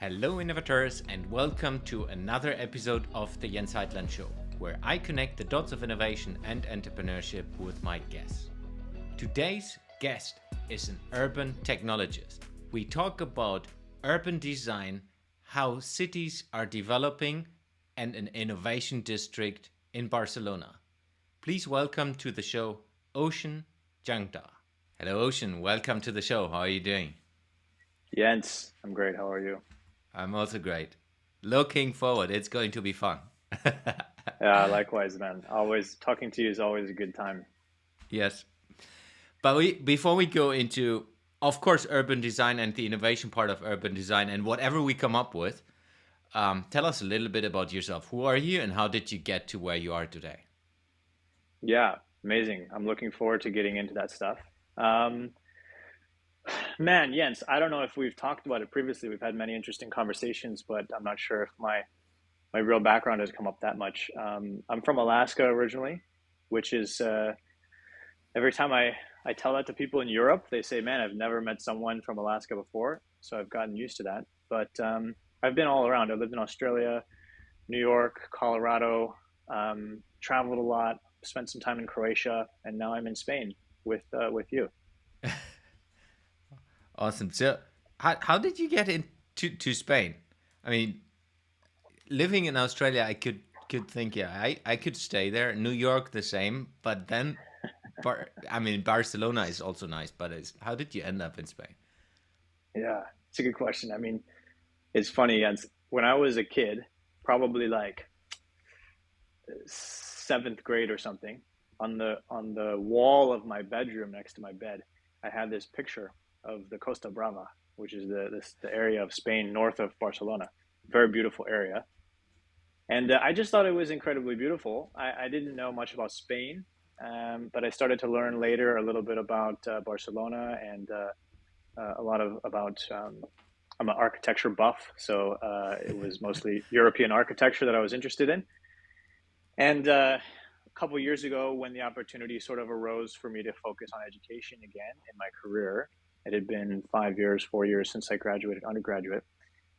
Hello, innovators, and welcome to another episode of the Jens Heitland Show, where I connect the dots of innovation and entrepreneurship with my guests. Today's guest is an urban technologist. We talk about urban design, how cities are developing, and an innovation district in Barcelona. Please welcome to the show Ocean Jangda. Hello, Ocean. Welcome to the show. How are you doing? Jens, I'm great. How are you? I'm also great. Looking forward. It's going to be fun. Yeah, likewise, man. Always talking to you is always a good time. Yes. But before we go into, of course, urban design and the innovation part of urban design and whatever we come up with, tell us a little bit about yourself. Who are you and how did you get to where you are today? Yeah, amazing. I'm looking forward to getting into that stuff. Um, Man, Jens, I don't know if we've talked about it previously. We've had many interesting conversations, but I'm not sure if my real background has come up that much. I'm from Alaska originally, which is every time I tell that to people in Europe, they say, "Man, I've never met someone from Alaska before." So I've gotten used to that. But I've been all around. I lived in Australia, New York, Colorado, traveled a lot, spent some time in Croatia, and now I'm in Spain with you. Awesome. So, how did you get into to Spain? I mean, living in Australia, I could think, yeah, I could stay there. New York, the same. But then, Barcelona is also nice. But how did you end up in Spain? Yeah, it's a good question. I mean, it's funny. As when I was a kid, probably like seventh grade or something, on the wall of my bedroom next to my bed, I had this picture of the Costa Brava, which is the area of Spain north of Barcelona. Very beautiful area. And I just thought it was incredibly beautiful. I didn't know much about Spain, but I started to learn later a little bit about Barcelona and a lot of about. I'm an architecture buff, so it was mostly European architecture that I was interested in. And a couple of years ago, when the opportunity sort of arose for me to focus on education again in my career, it had been 5 years, 4 years since I graduated undergraduate.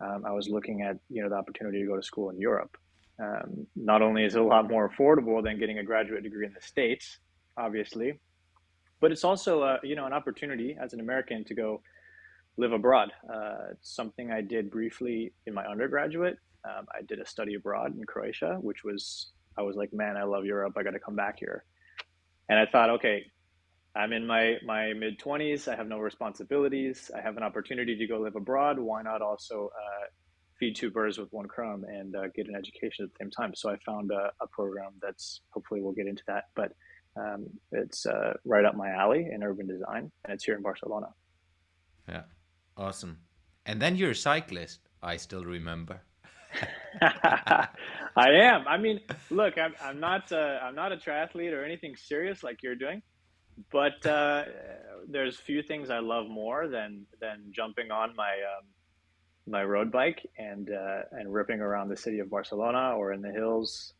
I was looking at the opportunity to go to school in Europe. Not only is it a lot more affordable than getting a graduate degree in the States, obviously, but it's also an opportunity as an American to go live abroad. It's something I did briefly in my undergraduate. I did a study abroad in Croatia, which was I was like, man, I love Europe. I got to come back here. And I thought, okay, I'm in my mid 20s. I have no responsibilities. I have an opportunity to go live abroad. Why not also feed two birds with one crumb and get an education at the same time? So I found a program that's hopefully we'll get into that, but it's right up my alley in urban design, and it's here in Barcelona. Yeah, awesome. And then you're a cyclist. I still remember. I am. I mean, look, I'm not a triathlete or anything serious like you're doing, but there's few things I love more than jumping on my road bike and ripping around the city of Barcelona or in the hills.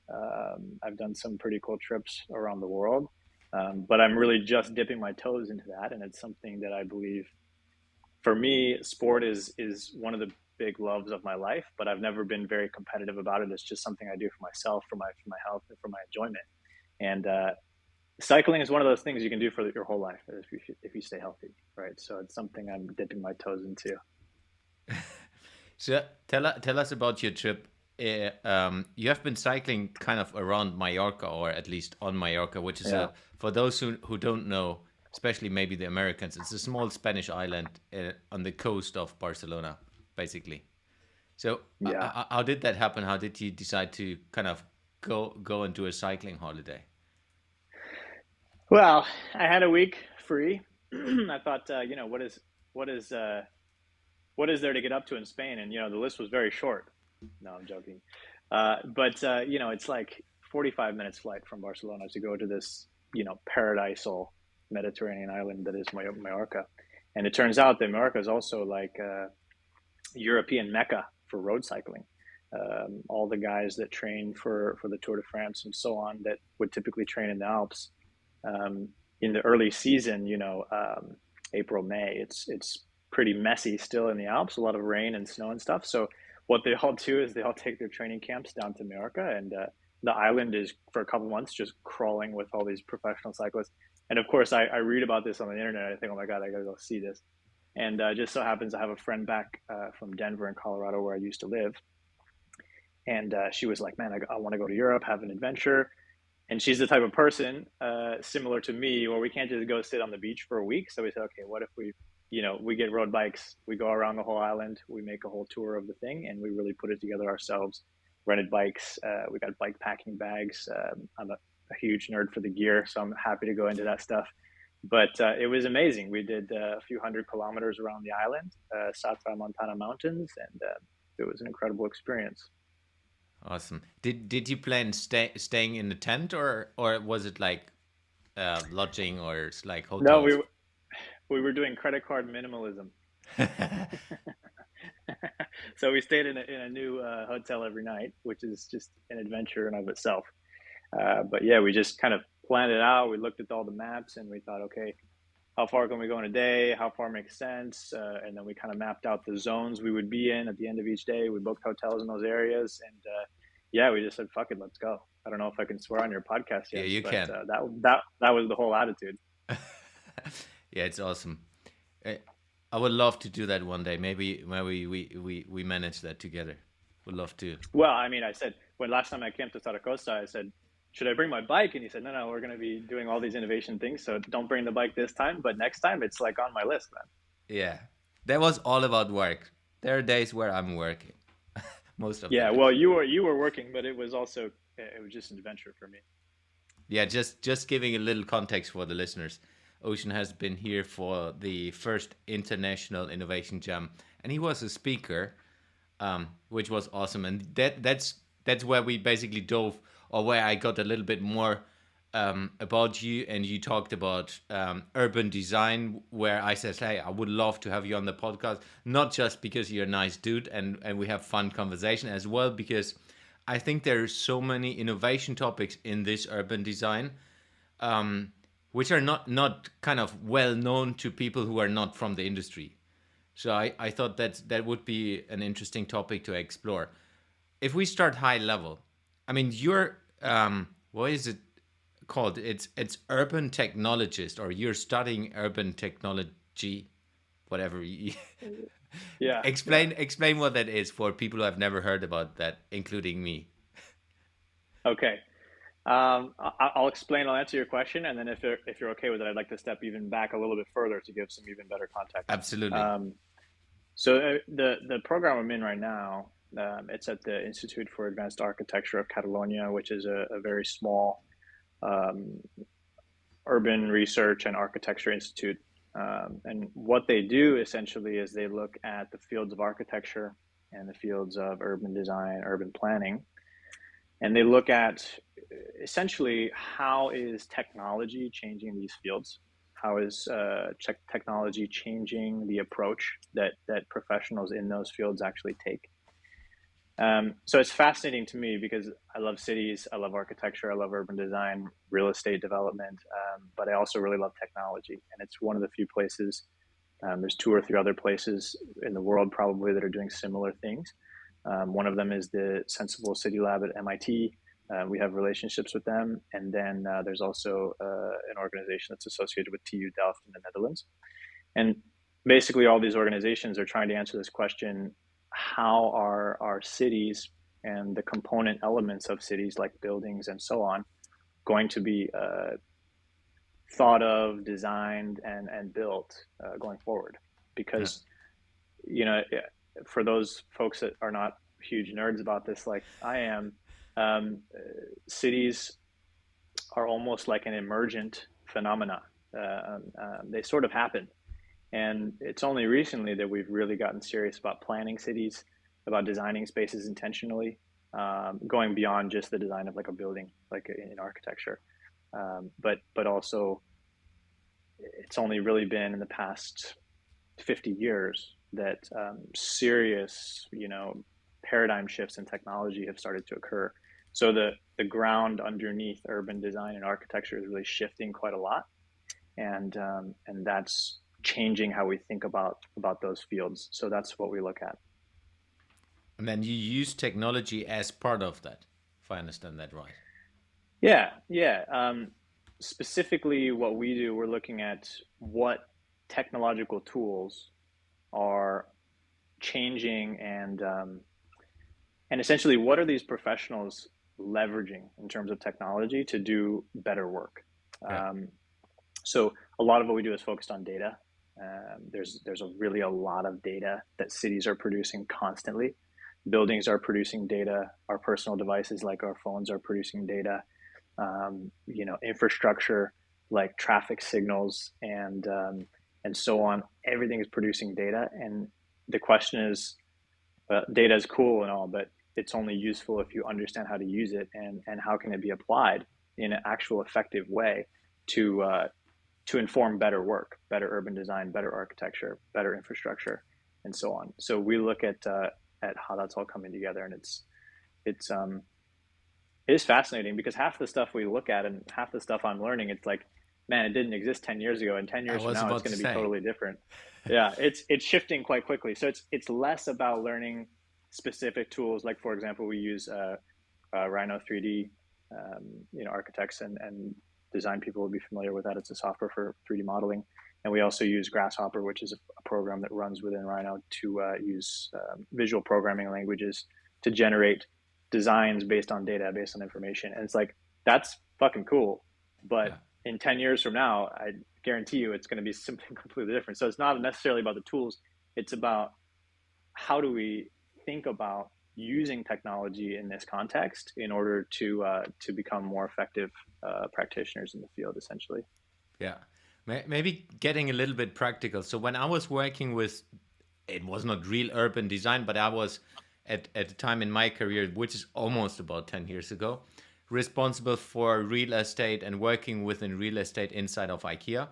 I've done some pretty cool trips around the world, but I'm really just dipping my toes into that, and it's something that I believe for me, sport is one of the big loves of my life, but I've never been very competitive about it. It's just something I do for myself, for my health, and for my enjoyment. And cycling is one of those things you can do for your whole life if you stay healthy, right? So it's something I'm dipping my toes into. So tell us about your trip. You have been cycling kind of around Mallorca, or at least on Mallorca, which is Yeah, for those who don't know, especially maybe the Americans, it's a small Spanish island on the coast of Barcelona, basically. So yeah. how did that happen? How did you decide to kind of go and do a cycling holiday? Well, I had a week free. I thought, what is what is there to get up to in Spain? And the list was very short. No, I'm joking. But it's like 45 minutes flight from Barcelona to go to this paradisal Mediterranean island that is Mallorca. And it turns out that Mallorca is also like a European mecca for road cycling. All the guys that train for the Tour de France and so on that would typically train in the Alps in the early season, April, May, it's pretty messy still in the Alps, a lot of rain and snow and stuff. So what they all do is they all take their training camps down to Mallorca, and the island is for a couple months just crawling with all these professional cyclists. And of course, I read about this on the internet. I think, oh my God, I gotta go see this. And just so happens I have a friend back from Denver in Colorado where I used to live. And she was like, man, I want to go to Europe, have an adventure. And she's the type of person similar to me where we can't just go sit on the beach for a week. So we said, okay, what if we get road bikes, we go around the whole island, we make a whole tour of the thing, and we really put it together ourselves, rented bikes, we got bike packing bags. I'm a huge nerd for the gear, so I'm happy to go into that stuff. But it was amazing. We did a few 100 kilometers around the island, Satra Montana Mountains, and it was an incredible experience. Awesome. Did you plan staying in the tent, or was it like lodging or like No, hotels? we were doing credit card minimalism. So we stayed in a new hotel every night, which is just an adventure in of itself. But yeah, we just kind of planned it out. We looked at all the maps and we thought, okay, how far can we go in a day? How far makes sense? And then we kind of mapped out the zones we would be in at the end of each day. We booked hotels in those areas, and yeah, we just said, "Fuck it, let's go." I don't know if I can swear on your podcast Yeah, yet, you but can. that was the whole attitude. Yeah, it's awesome. Uh, I would love to do that one day. Maybe we manage that together. Would love to. Well, I mean, I said when last time I came to Zaragoza, I said, "Should I bring my bike?" And he said, "No, we're going to be doing all these innovation things, so don't bring the bike this time. But next time, it's like on my list, man." Yeah, that was all about work. There are days where I'm working, most of the Yeah, days. well, you were working, but it was just an adventure for me. Yeah, just giving a little context for the listeners. Ocean has been here for the first International Innovation Jam, and he was a speaker, which was awesome. And that's where we basically dove, or where I got a little bit more about you, and you talked about urban design, where I said, hey, I would love to have you on the podcast, not just because you're a nice dude and we have fun conversation, as well because I think there's so many innovation topics in this urban design, which are not kind of well known to people who are not from the industry. So I thought that would be an interesting topic to explore. If we start high level, I mean, you're what is it called? It's urban technologist, or you're studying urban technology, whatever. Yeah, yeah. Explain what that is for people who have never heard about that, including me. Okay. I'll explain. I'll answer your question, and then if you're okay with it, I'd like to step even back a little bit further to give some even better context. Absolutely. So the program I'm in right now, it's at the Institute for Advanced Architecture of Catalonia, which is a very small um, urban research and architecture institute. And what they do essentially is they look at the fields of architecture and the fields of urban design, urban planning, and they look at essentially how is technology changing these fields. How is technology changing the approach that professionals in those fields actually take? So it's fascinating to me because I love cities, I love architecture, I love urban design, real estate development, but I also really love technology. And it's one of the few places, there's two or three other places in the world probably that are doing similar things. One of them is the Sensible City Lab at MIT. We have relationships with them. And then there's also an organization that's associated with TU Delft in the Netherlands. And basically, all these organizations are trying to answer this question: how are our cities and the component elements of cities, like buildings and so on, going to be thought of, designed, and built going forward? Yeah. Because, you know, for those folks that are not huge nerds about this, like I am, cities are almost like an emergent phenomena. They sort of happen. And it's only recently that we've really gotten serious about planning cities, about designing spaces intentionally, going beyond just the design of like a building, like in architecture. But also, it's only really been in the past 50 years that serious, paradigm shifts in technology have started to occur. So the ground underneath urban design and architecture is really shifting quite a lot, and that's changing how we think about those fields. So that's what we look at. And then you use technology as part of that, if I understand that right. Yeah, yeah. Specifically, what we do, we're looking at what technological tools are changing, and essentially, what are these professionals leveraging in terms of technology to do better work? Yeah. So a lot of what we do is focused on data. There's really a lot of data that cities are producing constantly. Buildings are producing data. Our personal devices, like our phones, are producing data. Infrastructure like traffic signals and so on. Everything is producing data, and the question is, data is cool and all, but it's only useful if you understand how to use it, and how can it be applied in an actual effective way to inform better work, better urban design, better architecture, better infrastructure, and so on. So we look at how that's all coming together, and it's it is fascinating because half the stuff we look at and half the stuff I'm learning, it's like, man, it didn't exist 10 years ago, and 10 I years from was now it's about to going to be say. totally different. Yeah, it's shifting quite quickly. So it's less about learning specific tools. Like, for example, we use Rhino 3D. Architects and design people will be familiar with that. It's a software for 3D modeling. And we also use Grasshopper, which is a program that runs within Rhino to use visual programming languages to generate designs based on data, based on information. And it's like, that's fucking cool. But Yeah. in 10 years from now, I guarantee you it's going to be something completely different. So it's not necessarily about the tools. It's about how do we think about using technology in this context in order to become more effective practitioners in the field, essentially. Yeah. Maybe getting a little bit practical. So when I was working with, it was not real urban design, but I was at a time in my career, which is almost about 10 years ago, responsible for real estate and working within real estate inside of IKEA.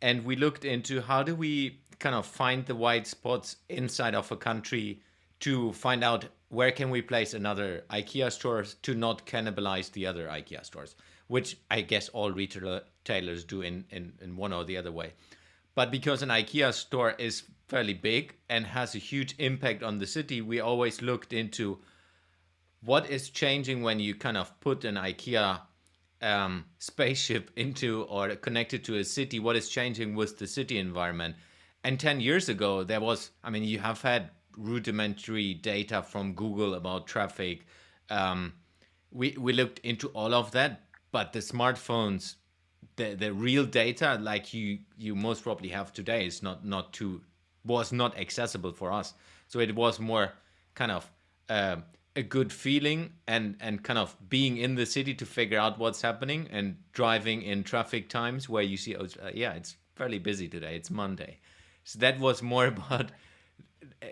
And we looked into how do we kind of find the white spots inside of a country to find out where can we place another IKEA stores to not cannibalize the other IKEA stores, which I guess all retailers do in one or the other way. But because an IKEA store is fairly big and has a huge impact on the city, we always looked into what is changing when you kind of put an IKEA spaceship into or connected to a city. What is changing with the city environment? And 10 years ago, there was, I mean, you have had rudimentary data from Google about traffic. We looked into all of that, but the smartphones, the real data like you most probably have today is was not accessible for us. So it was more kind of a good feeling and kind of being in the city to figure out what's happening and driving in traffic times where you see, oh, yeah, it's fairly busy today. It's Monday. So that was more about,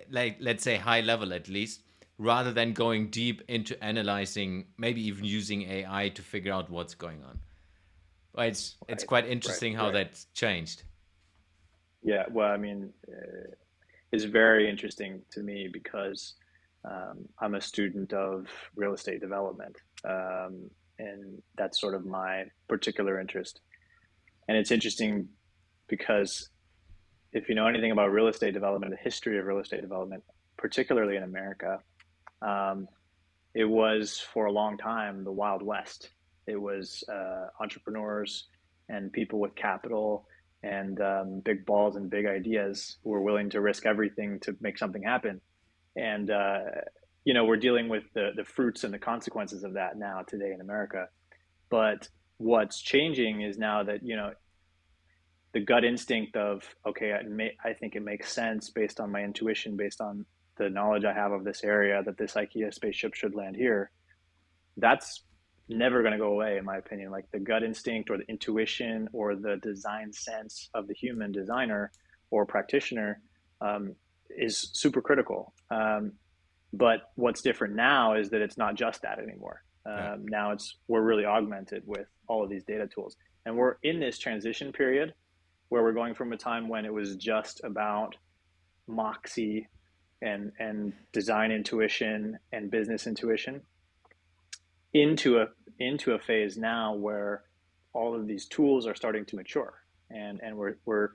like, let's say high level at least, rather than going deep into analyzing, maybe even using AI to figure out what's going on. But it's Right, quite right, interesting how right. that's changed. Yeah, well, I mean, it's very interesting to me because I'm a student of real estate development, and that's sort of my particular interest. And it's interesting because if you know anything about real estate development, the history of real estate development, particularly in America, um, it was for a long time the Wild West. It was entrepreneurs and people with capital and big balls and big ideas who were willing to risk everything to make something happen. And we're dealing with the fruits and the consequences of that now today in America. But what's changing is now that the gut instinct of, okay, I think it makes sense based on my intuition, based on the knowledge I have of this area, that this IKEA spaceship should land here. That's never going to go away, in my opinion. Like the gut instinct or the intuition or the design sense of the human designer or practitioner is super critical. But what's different now is that it's not just that anymore. Yeah. Now we're really augmented with all of these data tools, and we're in this transition period where we're going from a time when it was just about moxie and design intuition and business intuition into a phase now where all of these tools are starting to mature, and we're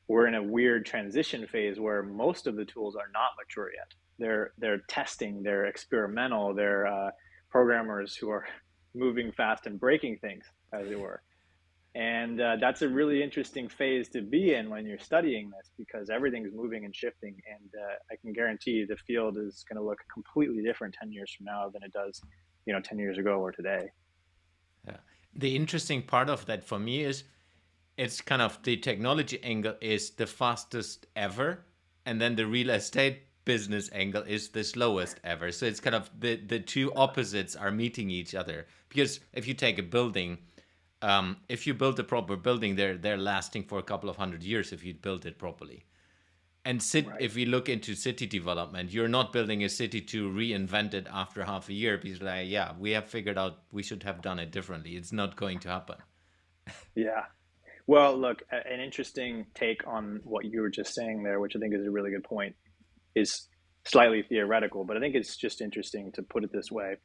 we're in a weird transition phase where most of the tools are not mature yet. They're testing, they're experimental, they're programmers who are moving fast and breaking things, as it were. And that's a really interesting phase to be in when you're studying this, because everything's moving and shifting. And I can guarantee the field is going to look completely different 10 years from now than it does, 10 years ago or today. Yeah. The interesting part of that for me is it's kind of the technology angle is the fastest ever, and then the real estate business angle is the slowest ever. So it's kind of the two opposites are meeting each other. Because if you take a building, if you build a proper building, they're lasting for a couple of 100 years if you build it properly. And Right. if we look into city development, you're not building a city to reinvent it after half a year because, like, yeah, we have figured out we should have done it differently. It's not going to happen. Yeah. Well, look, an interesting take on what you were just saying there, which I think is a really good point, is slightly theoretical, but I think it's just interesting to put it this way.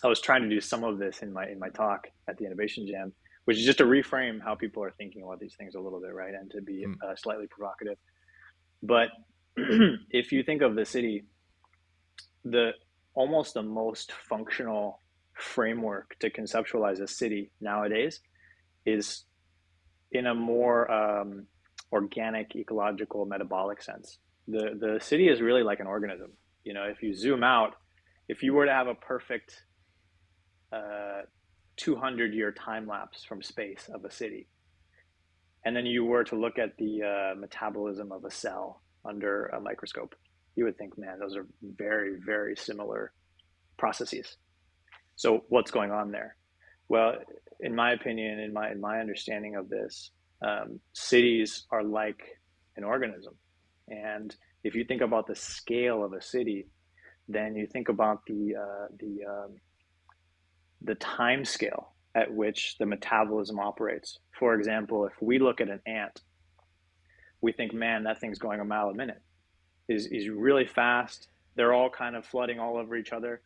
I was trying to do some of this in my talk at the Innovation Jam, which is just to reframe how people are thinking about these things a little bit, right, and to be Mm, slightly provocative. But if you think of the city, the almost the most functional framework to conceptualize a city nowadays is in a more organic, ecological, metabolic sense. The city is really like an organism. If you zoom out, if you were to have a perfect 200-year time lapse from space of a city, and then you were to look at the metabolism of a cell under a microscope, you would think, man, those are very, very similar processes. So what's going on there? Well, in my opinion, in my understanding of this, cities are like an organism. And if you think about the scale of a city, then you think about the time scale at which the metabolism operates. For example, if we look at an ant, we think, man, that thing's going a mile a minute. Is really fast. They're all kind of flooding all over each other.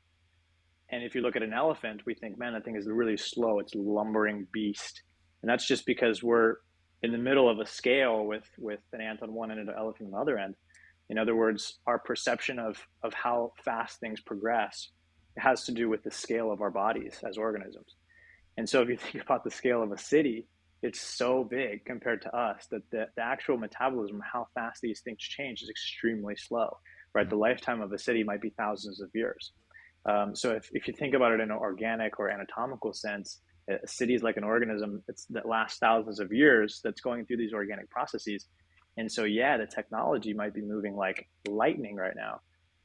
And if you look at an elephant, we think, man, that thing is really slow. It's a lumbering beast. And that's just because we're in the middle of a scale with an ant on one end and an elephant on the other end. In other words, our perception of how fast things progress has to do with the scale of our bodies as organisms. And so if you think about the scale of a city, it's so big compared to us that the actual metabolism, how fast these things change, is extremely slow, right? mm, The lifetime of a city might be thousands of years. So if you think about it in an organic or anatomical sense, a city is like an organism that lasts thousands of years that's going through these organic processes. And so, yeah, the technology might be moving like lightning right now.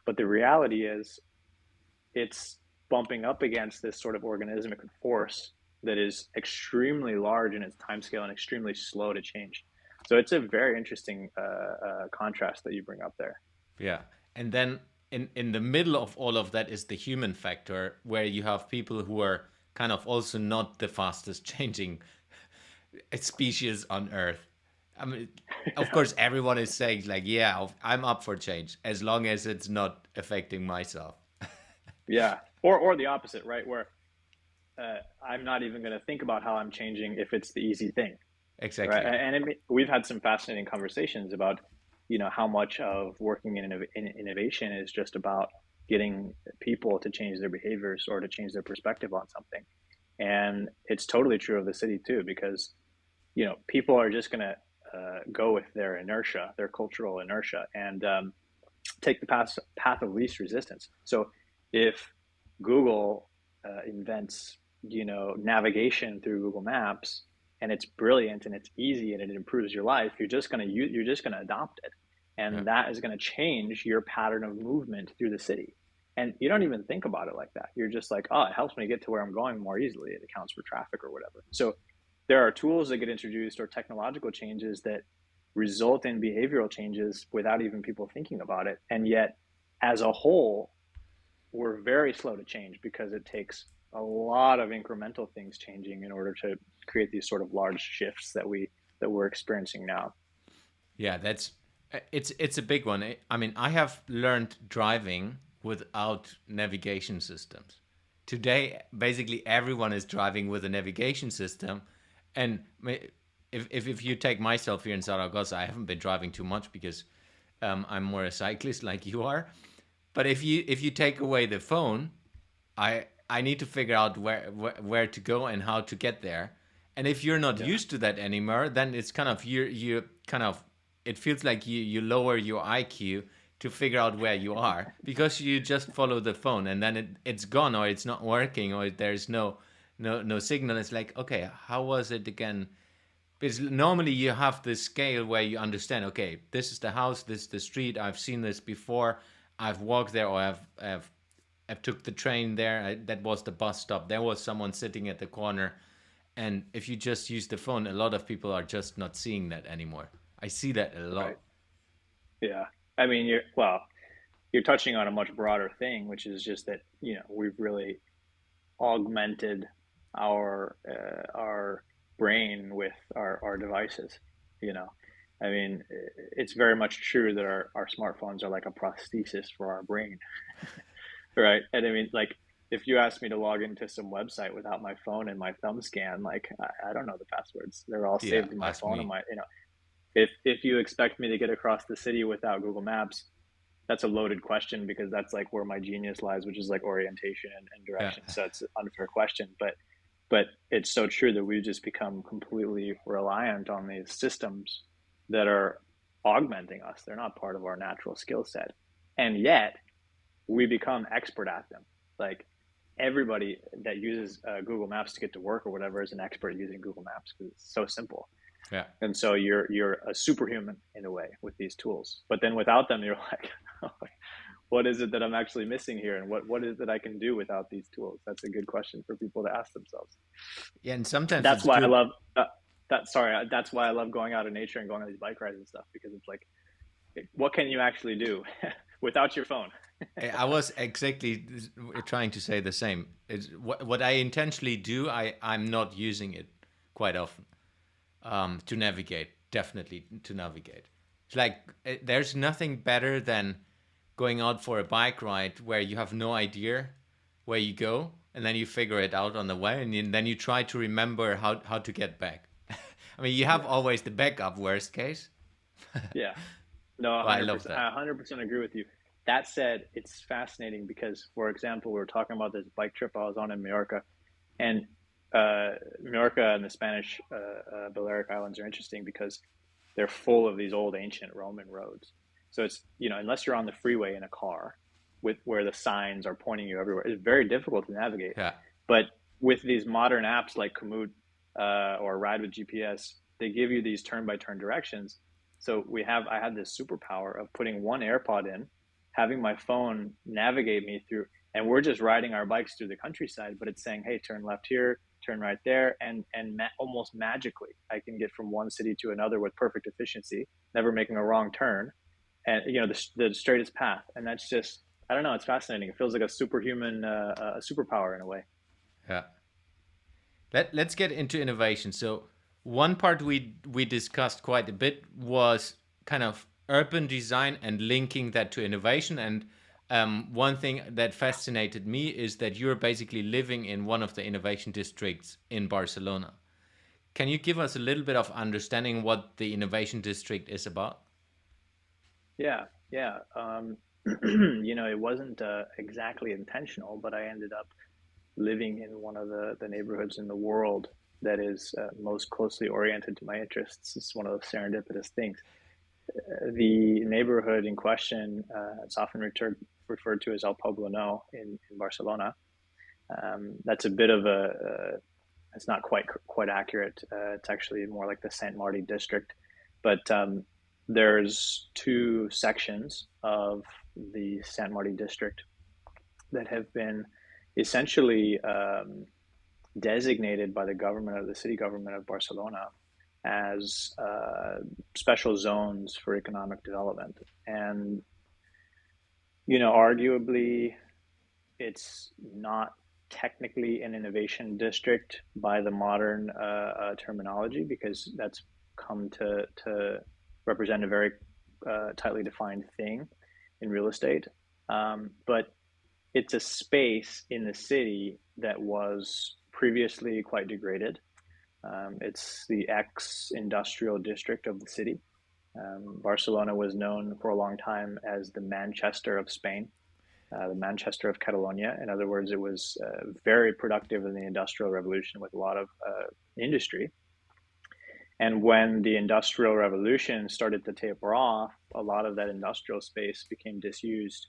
But the reality is it's bumping up against this sort of organismic force that is extremely large in its timescale and extremely slow to change. So it's a very interesting contrast that you bring up there. yeah. And then in the middle of all of that is the human factor, where you have people who are kind of also not the fastest changing species on Earth. I mean, of course, everyone is saying, like, yeah, I'm up for change as long as it's not affecting myself. Yeah, or the opposite, right? Where I'm not even going to think about how I'm changing if it's the easy thing, right? Exactly. And we've had some fascinating conversations about, how much of working in innovation is just about getting people to change their behaviors or to change their perspective on something. And it's totally true of the city too, because, people are just going to go with their inertia, their cultural inertia, and take the path of least resistance. So if Google invents, navigation through Google Maps, and it's brilliant and it's easy and it improves your life, you're just going to adopt it, Yeah. and that is going to change your pattern of movement through the city. And you don't even think about it like that. You're just like, oh, it helps me get to where I'm going more easily. It accounts for traffic or whatever. So there are tools that get introduced or technological changes that result in behavioral changes without even people thinking about it. And yet, as a whole, we're very slow to change because it takes a lot of incremental things changing in order to create these sort of large shifts that we're experiencing now. Yeah, it's a big one. I mean, I have learned driving without navigation systems. Today, basically everyone is driving with a navigation system, and if you take myself here in Zaragoza, I haven't been driving too much because I'm more a cyclist like you are. But if you take away the phone, I need to figure out where to go and how to get there. And if you're not Yeah. used to that anymore, then it's kind of you kind of it feels like you lower your IQ to figure out where you are because you just follow the phone and then it's gone or it's not working or there's no signal. It's like, okay, how was it again? Because normally you have this scale where you understand, okay, this is the house, this is the street, I've seen this before, I've walked there, or I've took the train there, that was the bus stop, there was someone sitting at the corner. And if you just use the phone, a lot of people are just not seeing that anymore. I see that a Right. lot. Yeah. I mean, you're touching on a much broader thing, which is just that, we've really augmented our brain with our devices. You know, I mean, it's very much true that our smartphones are like a prosthesis for our brain, right? And I mean, like, if you ask me to log into some website without my phone and my thumb scan, like, I don't know the passwords. They're all Yeah, saved in my ask phone and me. my, if you expect me to get across the city without Google Maps, that's a loaded question because that's like where my genius lies, which is like orientation and Yeah. direction. So it's an unfair question, but it's so true that we've just become completely reliant on these systems that are augmenting us. They're not part of our natural skill set, and yet we become expert at them. Like everybody that uses Google Maps to get to work or whatever is an expert using Google Maps because it's so simple. Yeah. And so you're a superhuman in a way with these tools. But then without them, you're like, what is it that I'm actually missing here, and what is it I can do without these tools? That's a good question for people to ask themselves. Yeah, and sometimes That's it's why I good. love that. Sorry, that's why I love going out in nature and going on these bike rides and stuff because it's like, what can you actually do without your phone? I was exactly trying to say the same. It's what I intentionally do. I'm not using it quite often to navigate. Definitely to navigate. It's like there's nothing better than going out for a bike ride where you have no idea where you go, and then you figure it out on the way, and then you try to remember how to get back. I mean, you have Yeah, always the backup worst case. yeah. No, Well, I love 100%. that. I 100% agree with you. That said, it's fascinating because, for example, we were talking about this bike trip I was on in Mallorca, and Mallorca and the Spanish Balearic Islands are interesting because they're full of these old ancient Roman roads. So it's, unless you're on the freeway in a car with where the signs are pointing you everywhere, it's very difficult to navigate. Yeah. But with these modern apps like Komoot or Ride with GPS, they give you these turn by turn directions. So I had this superpower of putting one AirPod in, having my phone navigate me through, and we're just riding our bikes through the countryside, but it's saying, hey, turn left here, turn right there, and almost magically I can get from one city to another with perfect efficiency, never making a wrong turn, and the straightest path. And that's just, I don't know, it's fascinating. It feels like a superhuman superpower in a way. Yeah. Let's get into innovation. So one part we discussed quite a bit was kind of urban design and linking that to innovation. And one thing that fascinated me is that you're basically living in one of the innovation districts in Barcelona. Can you give us a little bit of understanding what the innovation district is about? Yeah, yeah. It wasn't exactly intentional, but I ended up living in one of the neighborhoods in the world that is most closely oriented to my interests. It's one of those serendipitous things. The neighborhood in question, it's often referred to as El Poblenou in Barcelona. That's a bit of it's not quite accurate. It's actually more like the Sant Martí district, but there's two sections of the Sant Martí district that have been essentially designated by the government of the city government of Barcelona as special zones for economic development. And, arguably, it's not technically an innovation district by the modern terminology because that's come to represent a very tightly defined thing in real estate. But it's a space in the city that was previously quite degraded, It's the ex-industrial district of the city. Barcelona was known for a long time as the Manchester of Spain, the Manchester of Catalonia. In other words, it was very productive in the Industrial Revolution with a lot of industry. And when the Industrial Revolution started to taper off, a lot of that industrial space became disused.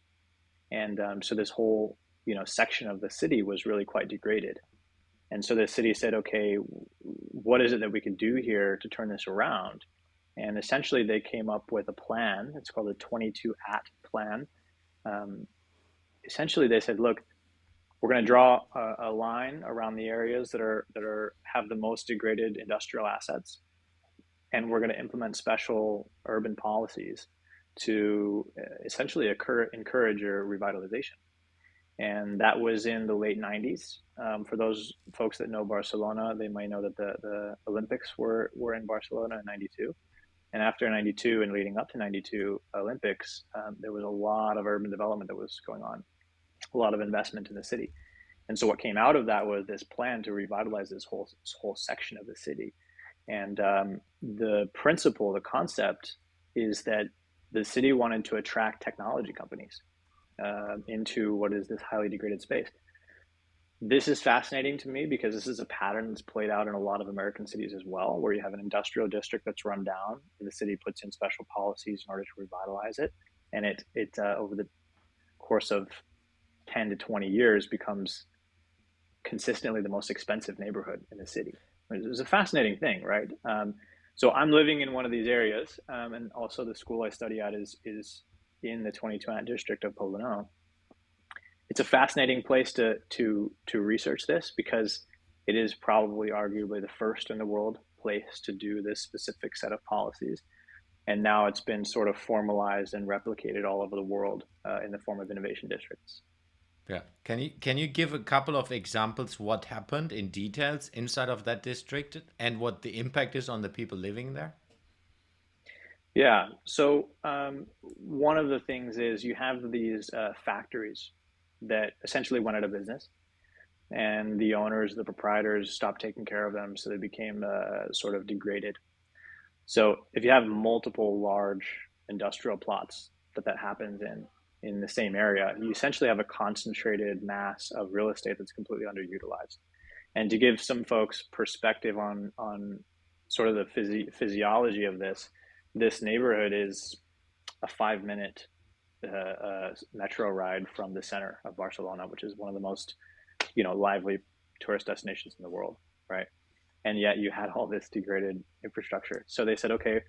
And so this whole section of the city was really quite degraded. And so the city said, okay, what is it that we can do here to turn this around? And essentially they came up with a plan. It's called the 22 At plan. Essentially they said, look, we're going to draw a line around the areas that have the most degraded industrial assets. And we're going to implement special urban policies to essentially encourage a revitalization. And that was in the late 90s. For those folks that know Barcelona, they might know that the Olympics were in Barcelona in 92. And after 92 and leading up to 92 Olympics, there was a lot of urban development that was going on, a lot of investment in the city. And so what came out of that was this plan to revitalize this whole section of the city. And the principle, the concept is that the city wanted to attract technology companies into what is this highly degraded space. This is fascinating to me because this is a pattern that's played out in a lot of American cities as well, where you have an industrial district that's run down and the city puts in special policies in order to revitalize it. And it over the course of 10 to 20 years becomes consistently the most expensive neighborhood in the city. It's a fascinating thing, right? So I'm living in one of these areas, and also the school I study at is in the 22 district of Poblenou. It's a fascinating place to research this because it is probably arguably the first in the world place to do this specific set of policies. And now it's been sort of formalized and replicated all over the world in the form of innovation districts. Yeah. Can you give a couple of examples what happened in details inside of that district and what the impact is on the people living there? Yeah. So one of the things is you have these factories that essentially went out of business, and the owners, the proprietors, stopped taking care of them, so they became sort of degraded. So if you have multiple large industrial plots that happens in the same area, you essentially have a concentrated mass of real estate that's completely underutilized. And to give some folks perspective on sort of the physiology of this neighborhood is a 5-minute metro ride from the center of Barcelona, which is one of the most lively tourist destinations in the world, right? And yet you had all this degraded infrastructure. So they said, okay,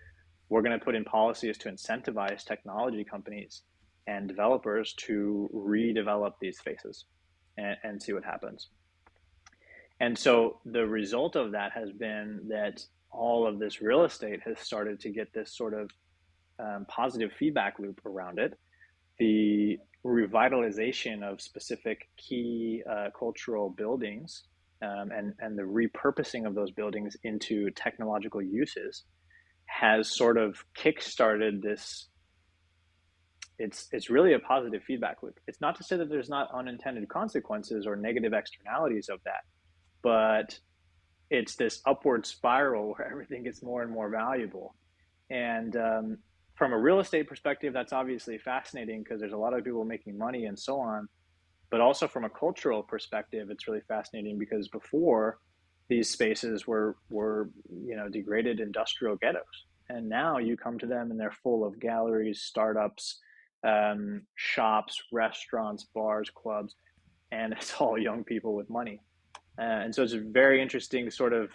we're going to put in policies to incentivize technology companies and developers to redevelop these spaces and see what happens. And so the result of that has been that all of this real estate has started to get this sort of positive feedback loop around it. The revitalization of specific key cultural buildings and the repurposing of those buildings into technological uses has sort of kickstarted this. It's really a positive feedback loop. It's not to say that there's not unintended consequences or negative externalities of that, but it's this upward spiral where everything gets more and more valuable. And from a real estate perspective, that's obviously fascinating because there's a lot of people making money and so on. But also from a cultural perspective, it's really fascinating because before these spaces were degraded industrial ghettos. And now you come to them and they're full of galleries, startups, shops, restaurants, bars, clubs, and it's all young people with money. And so it's a very interesting sort of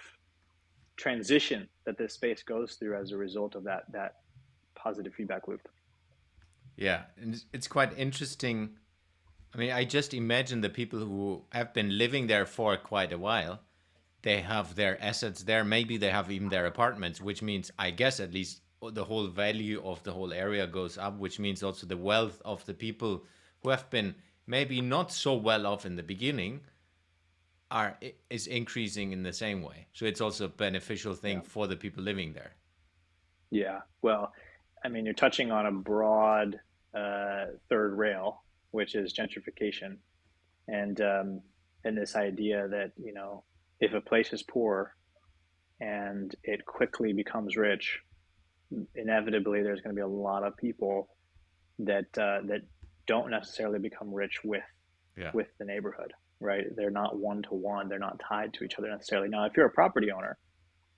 transition that this space goes through as a result of that positive feedback loop. Yeah, and it's quite interesting. I mean, I just imagine the people who have been living there for quite a while. They have their assets there. Maybe they have even their apartments, which means, I guess, at least the whole value of the whole area goes up, which means also the wealth of the people who have been maybe not so well off in the beginning is increasing in the same way. So it's also a beneficial thing for the people living there. Yeah. Well, I mean, you're touching on a broad third rail, which is gentrification, and this idea that if a place is poor, and it quickly becomes rich, inevitably there's going to be a lot of people that don't necessarily become rich Yeah. with the neighborhood, right? They're not one to one. They're not tied to each other necessarily. Now, if you're a property owner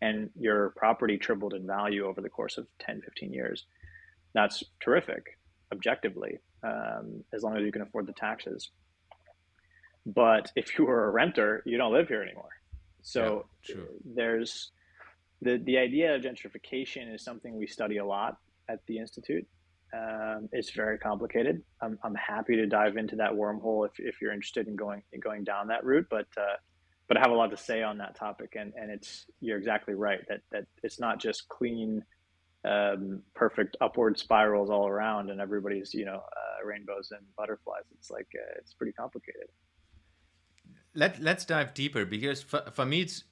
and your property tripled in value over the course of 10, 15 years, that's terrific, objectively, as long as you can afford the taxes. But if you were a renter, you don't live here anymore. Yeah. So True. there's the idea of gentrification is something we study a lot at the Institute. It's very complicated. I'm happy to dive into that wormhole if you're interested in going down that route. But I have a lot to say on that topic, and it's you're exactly right that it's not just clean, perfect upward spirals all around, and everybody's rainbows and butterflies. It's like it's pretty complicated. Let's dive deeper, because for me it's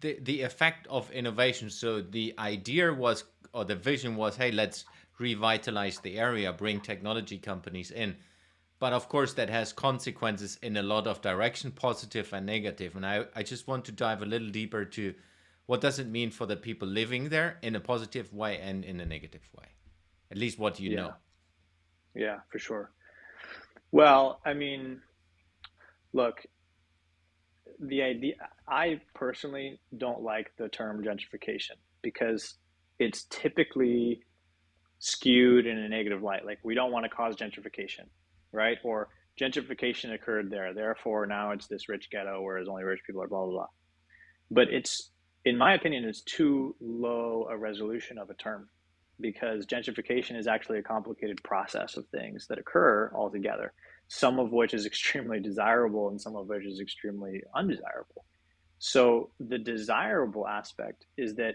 the effect of innovation. So the idea was, or the vision was, hey, let's revitalize the area, bring technology companies in. But of course, that has consequences in a lot of direction, positive and negative. And I just want to dive a little deeper to what does it mean for the people living there in a positive way and in a negative way. At least what you Yeah, know. yeah, for sure. Well, I mean, look, the idea, I personally don't like the term gentrification because it's typically skewed in a negative light. Like, we don't want to cause gentrification, right? Or gentrification occurred there, therefore now it's this rich ghetto, whereas only rich people are blah blah blah. But it's, in my opinion, it's too low a resolution of a term, because gentrification is actually a complicated process of things that occur altogether, some of which is extremely desirable and some of which is extremely undesirable. So the desirable aspect is that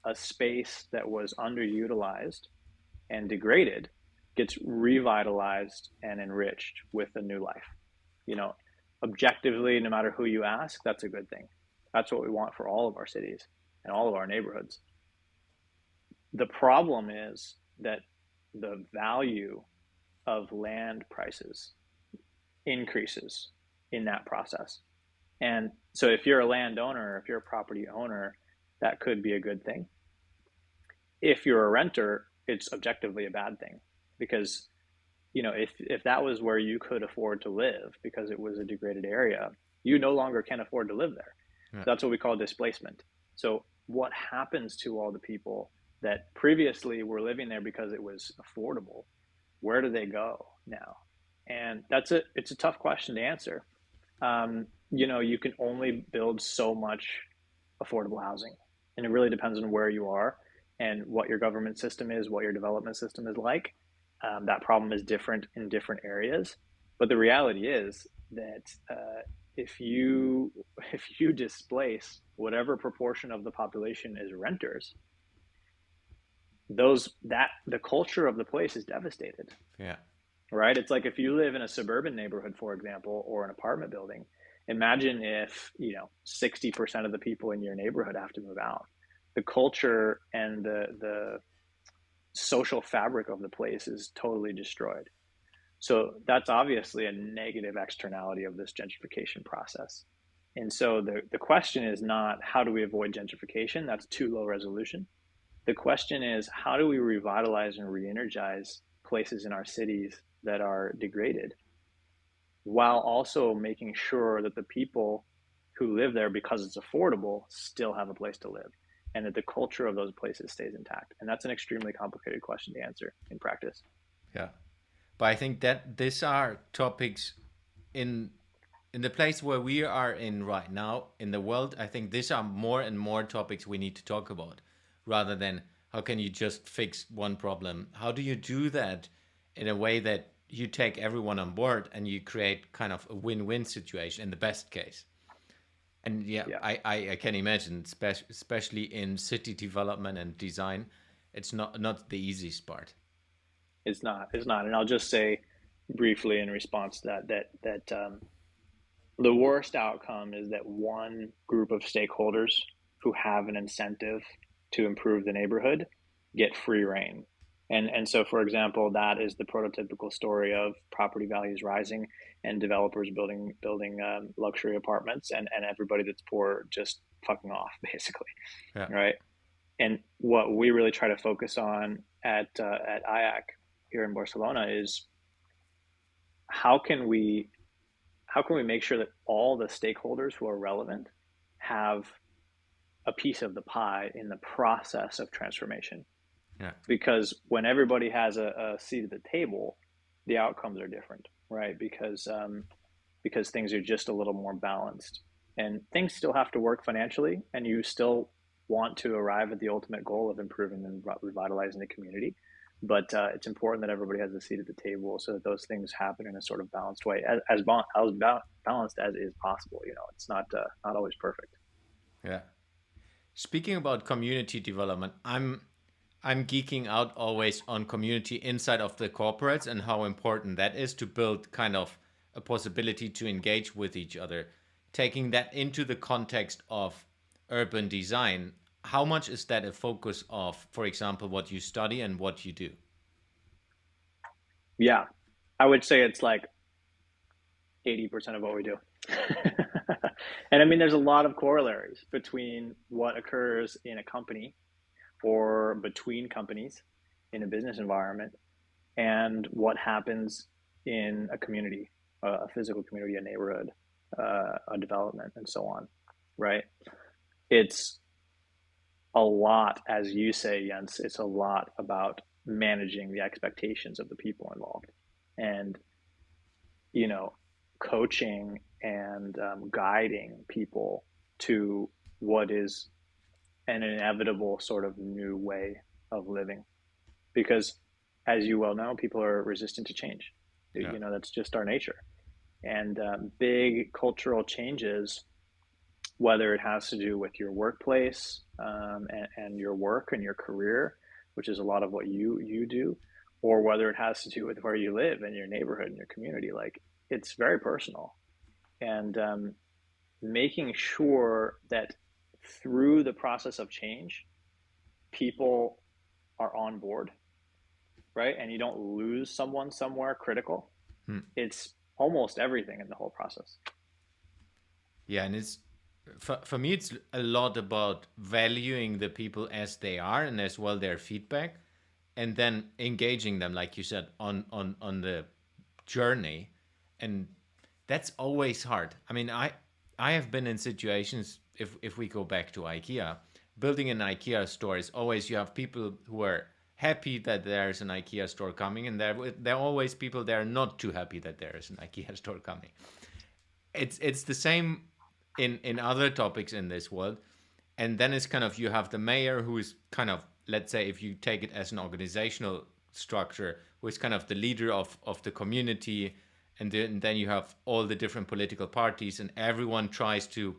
a space that was underutilized and degraded gets revitalized and enriched with a new life. You know, objectively, no matter who you ask, that's a good thing. That's what we want for all of our cities and all of our neighborhoods. The problem is that the value of land prices increases in that process. And so if you're a landowner, if you're a property owner, that could be a good thing. If you're a renter, it's objectively a bad thing, because if that was where you could afford to live because it was a degraded area, you no longer can afford to live there. Yeah. So that's what we call displacement. So what happens to all the people that previously were living there because it was affordable? Where do they go now? And it's a tough question to answer. You can only build so much affordable housing, and it really depends on where you are and what your government system is, what your development system is like. That problem is different in different areas, but the reality is that if you displace whatever proportion of the population is renters, the culture of the place is devastated. Yeah. Right? It's like if you live in a suburban neighborhood, for example, or an apartment building. Imagine if 60% of the people in your neighborhood have to move out. The culture and the social fabric of the place is totally destroyed. So that's obviously a negative externality of this gentrification process. And so the question is not how do we avoid gentrification? That's too low resolution. The question is how do we revitalize and re-energize places in our cities that are degraded, while also making sure that the people who live there because it's affordable still have a place to live, and that the culture of those places stays intact. And that's an extremely complicated question to answer in practice. Yeah. But I think that these are topics in the place where we are in right now in the world. I think these are more and more topics we need to talk about, rather than how can you just fix one problem. How do you do that in a way that you take everyone on board and you create kind of a win-win situation in the best case? And yeah, Yeah, I can imagine, especially in city development and design, it's not the easiest part. it's not. And I'll just say briefly in response to that the worst outcome is that one group of stakeholders who have an incentive to improve the neighborhood get free reign. And so, for example, that is the prototypical story of property values rising and developers building luxury apartments, and everybody that's poor just fucking off, basically, Yeah. right? And what we really try to focus on at IAC here in Barcelona is how can we make sure that all the stakeholders who are relevant have a piece of the pie in the process of transformation? Yeah. Because when everybody has a seat at the table, the outcomes are different, right? Because things are just a little more balanced, and things still have to work financially, and you still want to arrive at the ultimate goal of improving and revitalizing the community. But it's important that everybody has a seat at the table so that those things happen in a sort of balanced way, as balanced as is possible. It's not always perfect. Yeah. Speaking about community development, I'm geeking out always on community inside of the corporates and how important that is to build kind of a possibility to engage with each other. Taking that into the context of urban design, how much is that a focus of, for example, what you study and what you do? Yeah, I would say it's like 80% of what we do. And I mean, there's a lot of corollaries between what occurs in a company or between companies in a business environment and what happens in a community, a physical community, a neighborhood, a development, and so on, right? It's a lot, as you say, Jens, it's a lot about managing the expectations of the people involved and, coaching and guiding people to what is an inevitable sort of new way of living. Because, as you well know, people are resistant to change. Yeah. That's just our nature. And big cultural changes, whether it has to do with your workplace and your work and your career, which is a lot of what you do, or whether it has to do with where you live and your neighborhood and your community, like it's very personal. And making sure that through the process of change, people are on board, right? And you don't lose someone somewhere critical. It's almost everything in the whole process. Yeah, and it's for me, it's a lot about valuing the people as they are and as well their feedback, and then engaging them, like you said, on the journey, and that's always hard. I mean, I have been in situations, if we go back to IKEA, building an IKEA store is always, you have people who are happy that there's an IKEA store coming, and there are always people that are not too happy that there is an IKEA store coming. It's the same in other topics in this world. And then it's kind of, you have the mayor, who is kind of, let's say, if you take it as an organizational structure, who is kind of the leader of the community. And then you have all the different political parties, and everyone tries to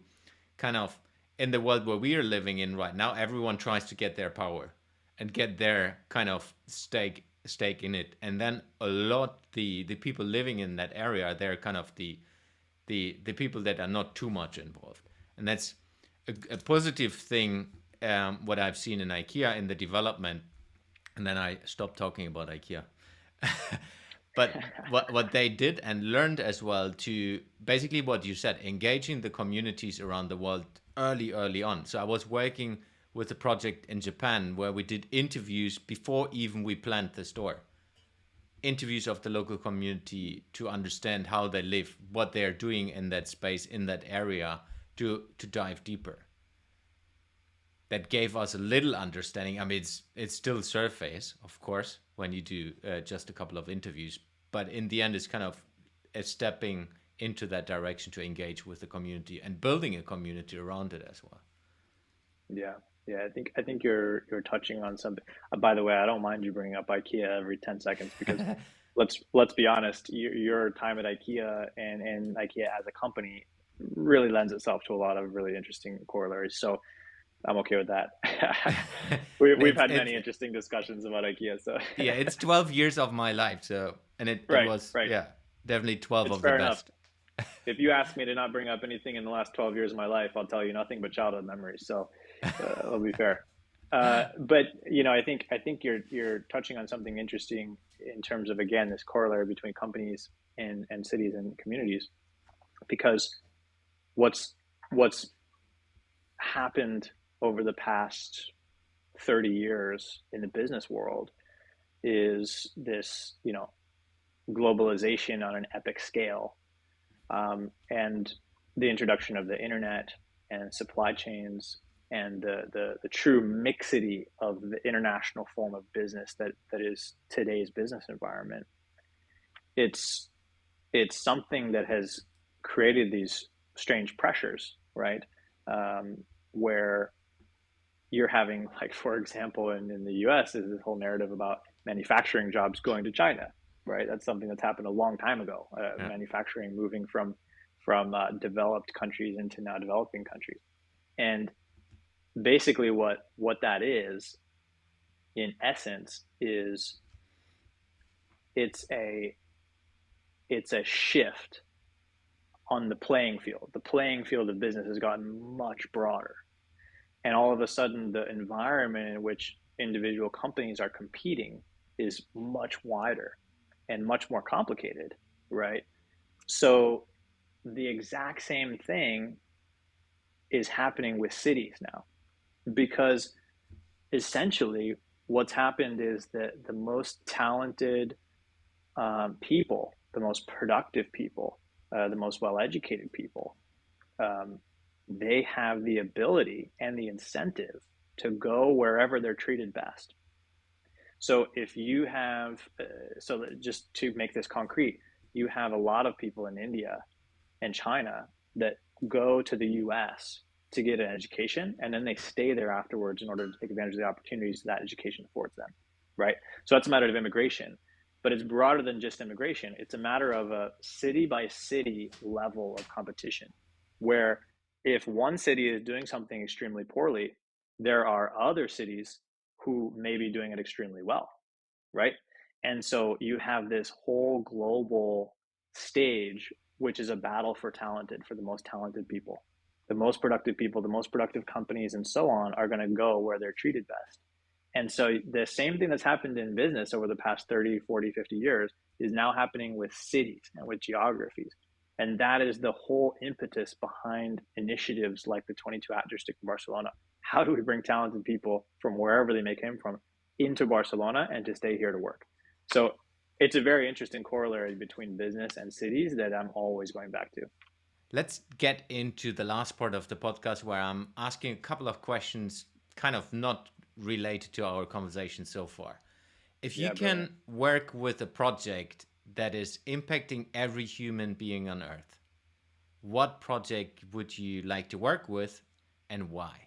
kind of, in the world where we are living in right now, everyone tries to get their power and get their kind of stake in it. And then a lot, the people living in that area, they're kind of the people that are not too much involved. And that's a positive thing, what I've seen in IKEA in the development. And then I stopped talking about IKEA. But what they did and learned as well, to basically what you said, engaging the communities around the world early on. So I was working with a project in Japan where we did interviews before even we planned the store. Interviews of the local community to understand how they live, what they're doing in that space, in that area, to dive deeper. That gave us a little understanding. I mean, it's still surface, of course, when you do just a couple of interviews, but in the end, it's kind of a stepping into that direction to engage with the community and building a community around it as well. Yeah, yeah. I think you're touching on something. By the way, I don't mind you bringing up IKEA every 10 seconds because let's be honest. Your time at IKEA and IKEA as a company really lends itself to a lot of really interesting corollaries. So I'm okay with that. We've had many interesting discussions about IKEA. So yeah, it's 12 years of my life. So, and it was, right. yeah, definitely 12 It's of the fair best. enough. If you ask me to not bring up anything in the last 12 years of my life, I'll tell you nothing but childhood memories. So it'll be fair. But I think you're touching on something interesting in terms of, again, this corollary between companies and cities and communities, because what's happened over the past 30 years in the business world is this, globalization on an epic scale, and the introduction of the internet and supply chains and the true mixity of the international form of business that is today's business environment. It's something that has created these strange pressures, right? Where you're having, like, for example, in the US, is this whole narrative about manufacturing jobs going to China, right? That's something that's happened a long time ago. Yeah. Manufacturing moving from developed countries into now developing countries. And basically what that is, in essence, is it's a shift on the playing field. The playing field of business has gotten much broader. And all of a sudden, the environment in which individual companies are competing is much wider and much more complicated, right? So the exact same thing is happening with cities now, because essentially what's happened is that the most talented people, the most productive people, the most well-educated people, they have the ability and the incentive to go wherever they're treated best. So if you have, so just to make this concrete, you have a lot of people in India and China that go to the US to get an education, and then they stay there afterwards in order to take advantage of the opportunities that education affords them, right? So that's a matter of immigration, but it's broader than just immigration. It's a matter of a city by city level of competition, where if one city is doing something extremely poorly, there are other cities who may be doing it extremely well, right? And so you have this whole global stage, which is a battle for the most talented people. The most productive people, the most productive companies, and so on, are going to go where they're treated best. And so the same thing that's happened in business over the past 30, 40, 50 years is now happening with cities and with geographies. And that is the whole impetus behind initiatives like the 22 At District in Barcelona. How do we bring talented people from wherever they may come from into Barcelona and to stay here to work? So it's a very interesting corollary between business and cities that I'm always going back to. Let's get into the last part of the podcast where I'm asking a couple of questions kind of not related to our conversation so far. If you can work with a project that is impacting every human being on Earth, what project would you like to work with and why?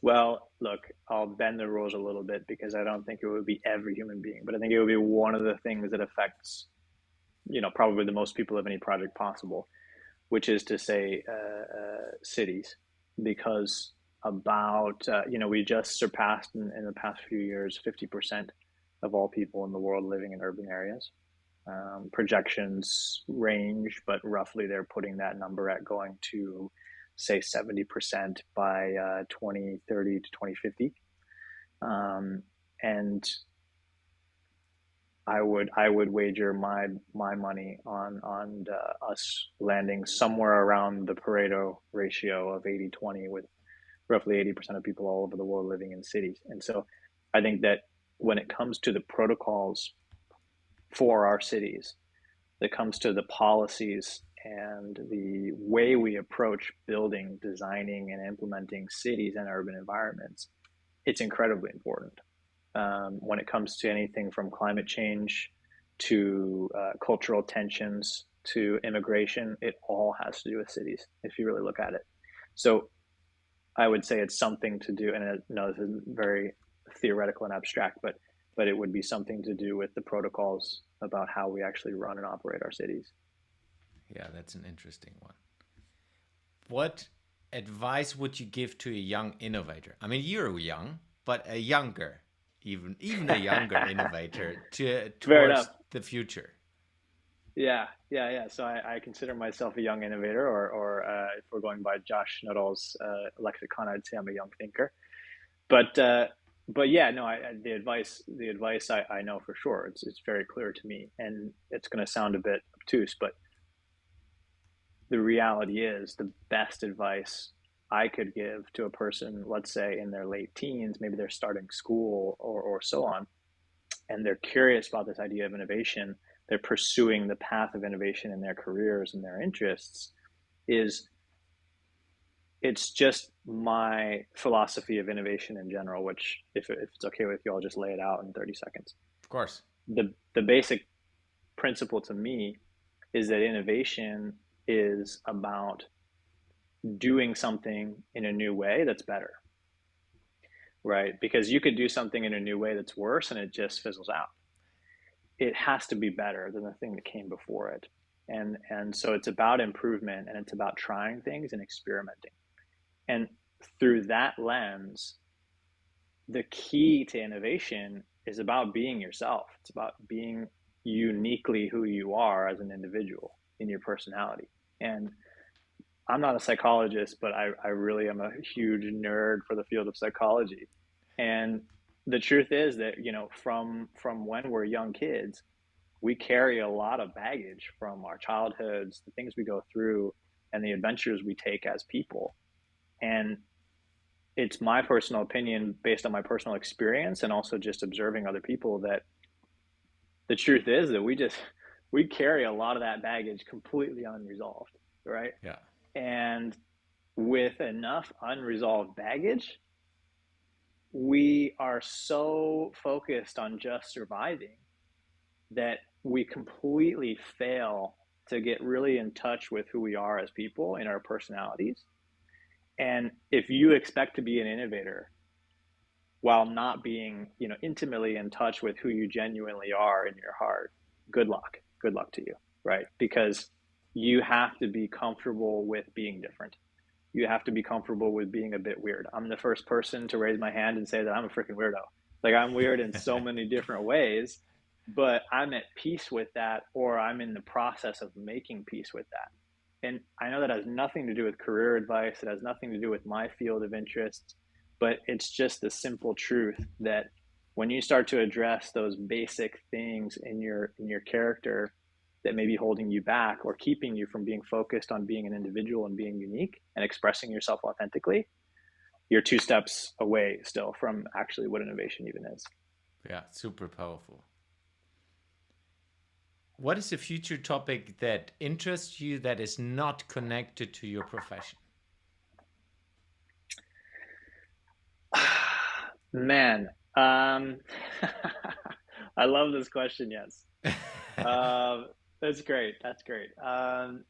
Well, look, I'll bend the rules a little bit because I don't think it would be every human being, but I think it would be one of the things that affects, probably the most people of any project possible, which is to say cities, because we just surpassed in the past few years 50% of all people in the world living in urban areas. Projections range, but roughly they're putting that number at going to, say, 70% by 2030 to 2050. And I would wager my money on us landing somewhere around the Pareto ratio of 80-20, with roughly 80% of people all over the world living in cities. And so I think that when it comes to the protocols for our cities, that comes to the policies and the way we approach building, designing, and implementing cities and urban environments, it's incredibly important. When it comes to anything from climate change to cultural tensions to immigration, it all has to do with cities, if you really look at it. So I would say it's something to do, and I know this is very theoretical and abstract, but it would be something to do with the protocols about how we actually run and operate our cities. Yeah, that's an interesting one. What advice would you give to a young innovator? I mean, you're young, but a younger, even a younger innovator towards the future. Yeah. So I consider myself a young innovator, or if we're going by Josh Nuttall's lexicon, I'd say I'm a young thinker. But yeah, no, the advice I know for sure. It's very clear to me, and it's going to sound a bit obtuse, but the reality is the best advice I could give to a person, let's say in their late teens, maybe they're starting school or so on, and they're curious about this idea of innovation, they're pursuing the path of innovation in their careers and their interests, is it's just my philosophy of innovation in general, which if it's okay with you, I'll just lay it out in 30 seconds. Of course. The basic principle to me is that innovation is about doing something in a new way that's better, right? Because you could do something in a new way that's worse and it just fizzles out. It has to be better than the thing that came before it. And so it's about improvement, and it's about trying things and experimenting. And through that lens, the key to innovation is about being yourself. It's about being uniquely who you are as an individual in your personality. And I'm not a psychologist, but I really am a huge nerd for the field of psychology. And the truth is that, from when we're young kids, we carry a lot of baggage from our childhoods, the things we go through, and the adventures we take as people. And it's my personal opinion, based on my personal experience and also just observing other people, that the truth is that we carry a lot of that baggage completely unresolved, right? Yeah. And with enough unresolved baggage, we are so focused on just surviving that we completely fail to get really in touch with who we are as people in our personalities. And if you expect to be an innovator while not being, intimately in touch with who you genuinely are in your heart, good luck. Good luck to you, right? Because you have to be comfortable with being different. You have to be comfortable with being a bit weird. I'm the first person to raise my hand and say that I'm a freaking weirdo. Like, I'm weird in so many different ways, but I'm at peace with that, or I'm in the process of making peace with that. And I know that has nothing to do with career advice. It has nothing to do with my field of interest, but it's just the simple truth that when you start to address those basic things in your character that may be holding you back or keeping you from being focused on being an individual and being unique and expressing yourself authentically, you're two steps away still from actually what innovation even is. Yeah, super powerful. What is a future topic that interests you that is not connected to your profession? Man, I love this question. Yes, that's great. That's great. I'm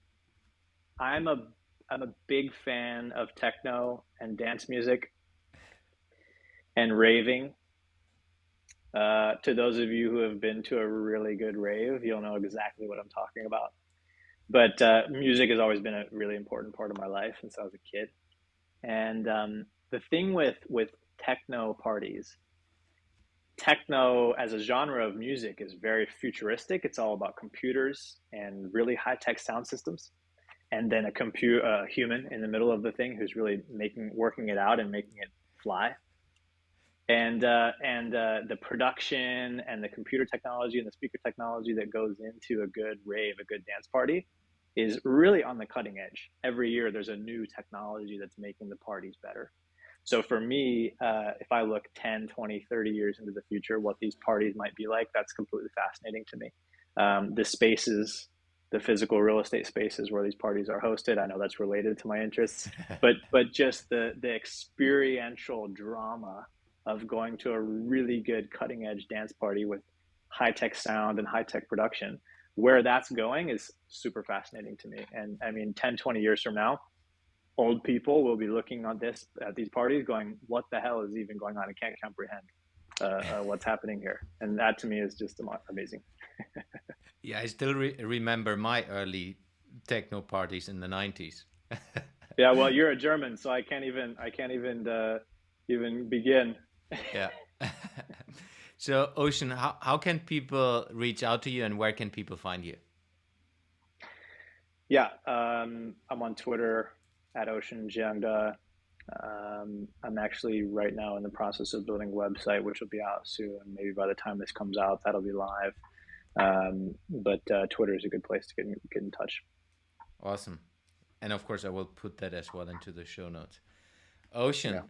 a I'm a big fan of techno and dance music and raving. To those of you who have been to a really good rave, you'll know exactly what I'm talking about. But music has always been a really important part of my life since I was a kid. And the thing with techno parties, techno as a genre of music is very futuristic. It's all about computers and really high tech sound systems, and then a human in the middle of the thing who's really working it out and making it fly. And the production and the computer technology and the speaker technology that goes into a good rave, a good dance party, is really on the cutting edge. Every year there's a new technology that's making the parties better. So for me, if I look 10, 20, 30 years into the future, what these parties might be like, that's completely fascinating to me. The spaces, the physical real estate spaces where these parties are hosted, I know that's related to my interests, but just the experiential drama of going to a really good cutting edge dance party with high tech sound and high tech production, where that's going is super fascinating to me. And I mean, 10, 20 years from now, old people will be looking at these parties going, what the hell is even going on? I can't comprehend what's happening here. And that to me is just amazing. Yeah, I still remember my early techno parties in the 90s. Yeah, well, you're a German, so I can't even begin. Yeah. So, Ocean, how can people reach out to you, and where can people find you? Yeah, I'm on Twitter at Ocean Jangda. I'm actually right now in the process of building a website, which will be out soon. Maybe by the time this comes out, that'll be live. But Twitter is a good place to get in touch. Awesome. And of course, I will put that as well into the show notes. Ocean, Yeah.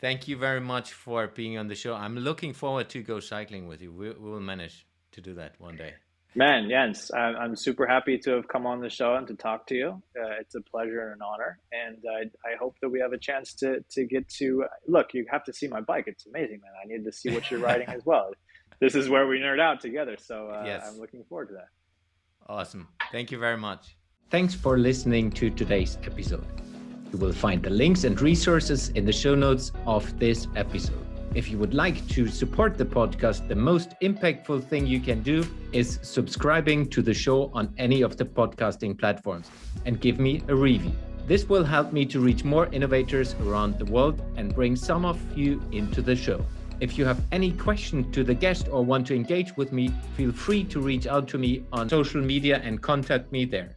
thank you very much for being on the show. I'm looking forward to go cycling with you. We will manage to do that one day. Man, Jens, I'm super happy to have come on the show and to talk to you. It's a pleasure and an honor, and I hope that we have a chance to get to look. You have to see my bike; it's amazing, man. I need to see what you're riding as well. This is where we nerd out together, so Yes. I'm looking forward to that. Awesome. Thank you very much. Thanks for listening to today's episode. You will find the links and resources in the show notes of this episode. If you would like to support the podcast, the most impactful thing you can do is subscribing to the show on any of the podcasting platforms and give me a review. This will help me to reach more innovators around the world and bring some of you into the show. If you have any question to the guest or want to engage with me, feel free to reach out to me on social media and contact me there.